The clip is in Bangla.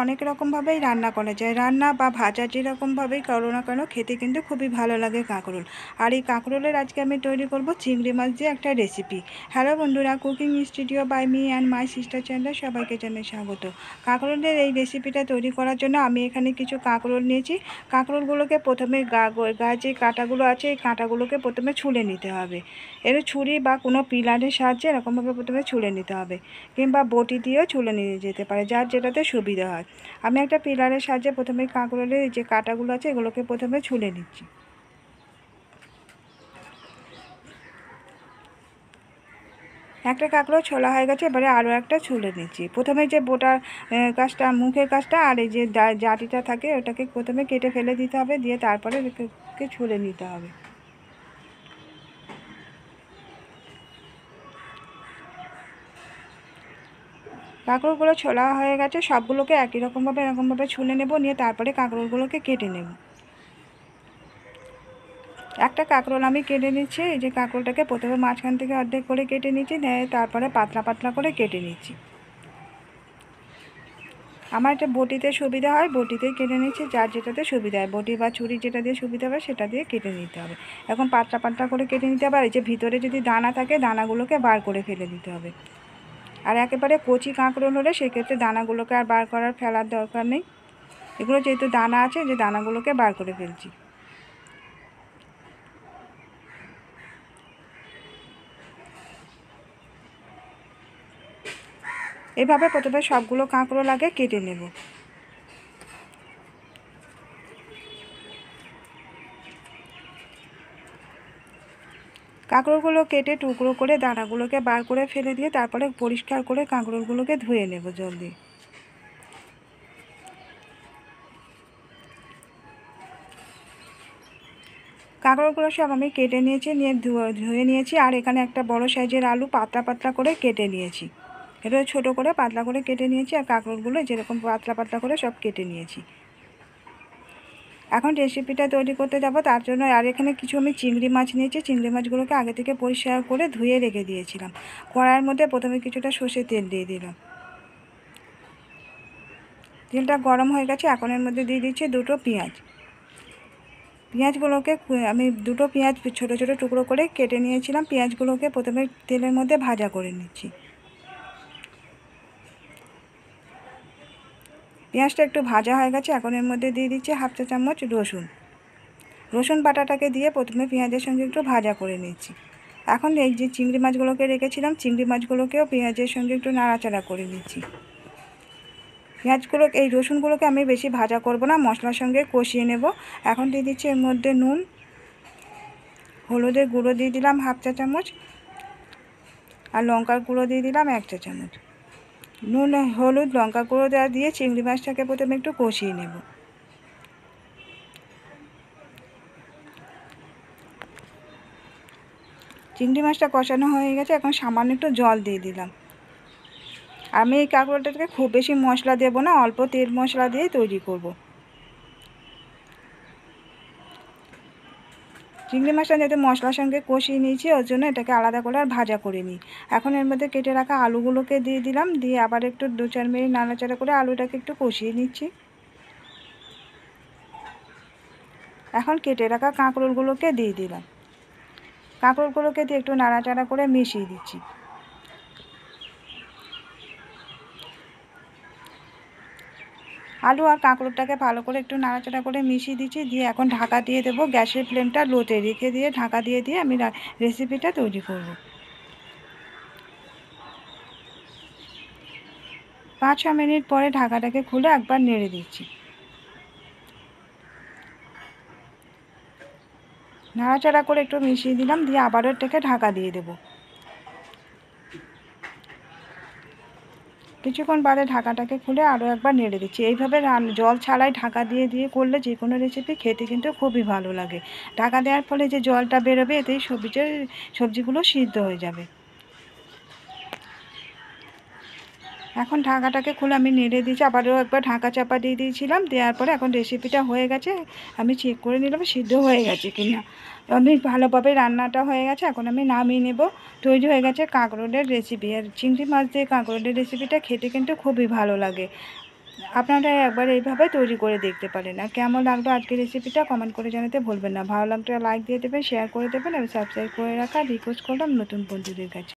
অনেক রকমভাবেই রান্না করা যায়। রান্না বা ভাজা যেরকমভাবেই করো না কেন খেতে কিন্তু খুবই ভালো লাগে কাঁকরোল। আর এই কাঁকরোলের আজকে আমি তৈরি করব চিংড়ি মাছ দিয়ে একটা রেসিপি। হ্যালো বন্ধুরা, cooking studio by me and my sister চ্যানেলে সবাইকে জানাই স্বাগত। কাঁকরোলের এই রেসিপিটা তৈরি করার জন্য আমি এখানে কিছু কাঁকরোল নিয়েছি। কাঁকরোলগুলোকে প্রথমে গায়ে যে কাঁটাগুলো আছে এই কাঁটাগুলোকে প্রথমে ছুলে নিতে হবে। এর ছুরি বা কোনো পিলারের সাহায্যে এরকমভাবে প্রথমে ছুলে নিতে হবে, কিংবা বটি দিয়েও ছুলে নিয়ে যেতে পারে, যার যেটাতে সুবিধা হয়। আমি একটা পিলারের সাহায্যে প্রথমে কাঁকরোলের যে কাঁটাগুলো আছে এগুলোকে প্রথমে ছুলে নিচ্ছি। একটা কাঁকরোল ছোলা হয়ে গেছে, এবারে আরও একটা ছুলে নিচ্ছি। প্রথমে যে বোটার কাজটা, মুখের কাজটা আর এই যে জাটিটা থাকে ওটাকে প্রথমে কেটে ফেলে দিতে হবে, দিয়ে তারপরে ছুলে নিতে হবে। কাঁকরোলগুলো ছোলা হয়ে গেছে, সবগুলোকে একই রকমভাবে এরকমভাবে ছুলে নেব, নিয়ে তারপরে কাঁকরোলগুলোকে কেটে নেব। একটা কাঁকরোল আমি কেটে নিচ্ছি। এই যে কাঁকরোলটাকে প্রথমে মাঝখান থেকে অর্ধেক করে কেটে নিচ্ছি, তারপরে পাতলা পাতলা করে কেটে নিচ্ছি। আমার এটা বটিতে সুবিধা হয়, বটিতেই কেটে নিচ্ছি, যার যেটাতে সুবিধা হয়, বটি বা ছুরি যেটা দিয়ে সুবিধা হবে সেটা দিয়ে কেটে নিতে হবে। এখন পাতলা পাতলা করে কেটে নিতে হবে। আর এই যে ভিতরে যদি দানা থাকে দানাগুলোকে বার করে ফেলে দিতে হবে। আর একেবারে কচি কাঁকরোল হলে সেক্ষেত্রে দানাগুলোকে আর বার করার ফেলার দরকার নেই। এগুলো যেহেতু দানা আছে, যে দানাগুলোকে বার করে ফেলছি। এভাবে প্রথমে সবগুলো কাঁকরোল আগে কেটে নেব। কাঁকরোলগুলো কেটে টুকরো করে দানাগুলোকে বার করে ফেলে দিয়ে তারপরে পরিষ্কার করে কাঁকরোলগুলোকে ধুয়ে নেব জল দিয়ে। কাঁকরোলগুলো সব আমি কেটে নিয়েছি, নিয়ে ধুয়ে নিয়েছি। আর এখানে একটা বড় সাইজের আলু পাতলা পাতলা করে কেটে নিয়েছি। এটা ছোটো করে পাতলা করে কেটে নিয়েছি, আর কাঁকরোলগুলো যেরকম পাতলা পাতলা করে সব কেটে নিয়েছি। এখন রেসিপিটা তৈরি করতে যাব, তার জন্য আর এখানে কিছু আমি চিংড়ি মাছ নিয়েছি। চিংড়ি মাছগুলোকে আগে থেকে পরিষ্কার করে ধুয়ে রেখে দিয়েছিলাম। কড়াইয়ের মধ্যে প্রথমে কিছুটা সর্ষের তেল দিয়ে দিলাম। তেলটা গরম হয়ে গেছে, এখন এর মধ্যে দিয়ে দিচ্ছি দুটো পেঁয়াজ। পেঁয়াজগুলোকে আমি দুটো পেঁয়াজ ছোটো ছোটো টুকরো করে কেটে নিয়েছিলাম। পেঁয়াজগুলোকে প্রথমে তেলের মধ্যে ভাজা করে নিচ্ছি। পেঁয়াজটা একটু ভাজা হয়ে গেছে, এখন এর মধ্যে দিয়ে দিচ্ছি হাফ চা চামচ রসুন। রসুন বাটাটাকে দিয়ে প্রথমে পেঁয়াজের সঙ্গে একটু ভাজা করে নিচ্ছি। এখন এই যে চিংড়ি মাছগুলোকে রেখেছিলাম, চিংড়ি মাছগুলোকেও পেঁয়াজের সঙ্গে একটু নাড়াচাড়া করে নিচ্ছি। পেঁয়াজগুলো, এই রসুনগুলোকে আমি বেশি ভাজা করব না, মশলার সঙ্গে কষিয়ে নেব। এখন দিয়ে দিচ্ছি এর মধ্যে নুন, হলুদের গুঁড়ো দিয়ে দিলাম হাফ চা চামচ, আর লঙ্কার গুঁড়ো দিয়ে দিলাম 1 চা চামচ। নুন, হলুদ, লঙ্কা গুঁড়ো দেওয়া দিয়ে চিংড়ি মাছটাকে প্রথমে একটু কষিয়ে নেব। চিংড়ি মাছটা কষানো হয়ে গেছে, এখন সামান্য একটু জল দিয়ে দিলাম। আমি এই কাঁকরোলটাকে খুব বেশি মশলা দেব না, অল্প তেল মশলা দিয়ে তৈরি করব। চিংড়ি মাছটা যাতে মশলার সঙ্গে কষিয়ে নিয়েছি, ওর জন্য এটাকে আলাদা করে আর ভাজা করে নিই। এখন এর মধ্যে কেটে রাখা আলুগুলোকে দিয়ে দিলাম, দিয়ে আবার একটু 2-4 মিনিট নাড়াচাড়া করে আলুটাকে একটু কষিয়ে নিচ্ছি। এখন কেটে রাখা কাঁকরোলগুলোকে দিয়ে দিলাম। কাঁকরোলগুলোকে দিয়ে একটু নাড়াচাড়া করে মিশিয়ে দিচ্ছি। আলু আর কাঁকরোলটাকে ভালো করে একটু নাড়াচাড়া করে মিশিয়ে দিচ্ছি, দিয়ে এখন ঢাকা দিয়ে দেবো। গ্যাসের ফ্লেমটা লোতে রেখে দিয়ে ঢাকা দিয়ে আমি রেসিপিটা তৈরি করব। 5-6 মিনিট পরে ঢাকাটাকে খুলে একবার নেড়ে দিচ্ছি। নাড়াচাড়া করে একটু মিশিয়ে দিলাম, দিয়ে আবারও এটাকে ঢাকা দিয়ে দেবো। কিছুক্ষণ বাদে ঢাকাটাকে খুলে আরও একবার নেড়ে দিচ্ছি। এইভাবে জল ছাড়াই ঢাকা দিয়ে করলে যে কোনো রেসিপি খেতে কিন্তু খুবই ভালো লাগে। ঢাকা দেওয়ার ফলে যে জলটা বেরোবে এতেই সবজিগুলো সিদ্ধ হয়ে যাবে। এখন ঢাকাটাকে খুলে আমি নেড়ে দিয়েছি, আবারও একবার ঢাকা চাপা দিয়ে দিয়েছিলাম। দেওয়ার পরে এখন রেসিপিটা হয়ে গেছে, আমি চেক করে নিলাম সিদ্ধ হয়ে গেছে কিনা। আমি ভালোভাবে রান্নাটা হয়ে গেছে, এখন আমি নামিয়ে নেব। তৈরি হয়ে গেছে কাঁকরোলের রেসিপি। আর চিংড়ি মাছ দিয়ে কাঁকরোলের রেসিপিটা খেতে কিন্তু খুবই ভালো লাগে। আপনারা একবার এইভাবে তৈরি করে দেখতে পারেন। আর কেমন লাগলো আজকের রেসিপিটা কমেন্ট করে জানাতে ভুলবেন না। ভালো লাগলে লাইক দিয়ে দেবেন, শেয়ার করে দেবেন এবং সাবস্ক্রাইব করে রাখার রিকোয়েস্ট করলাম নতুন বন্ধুদের কাছে।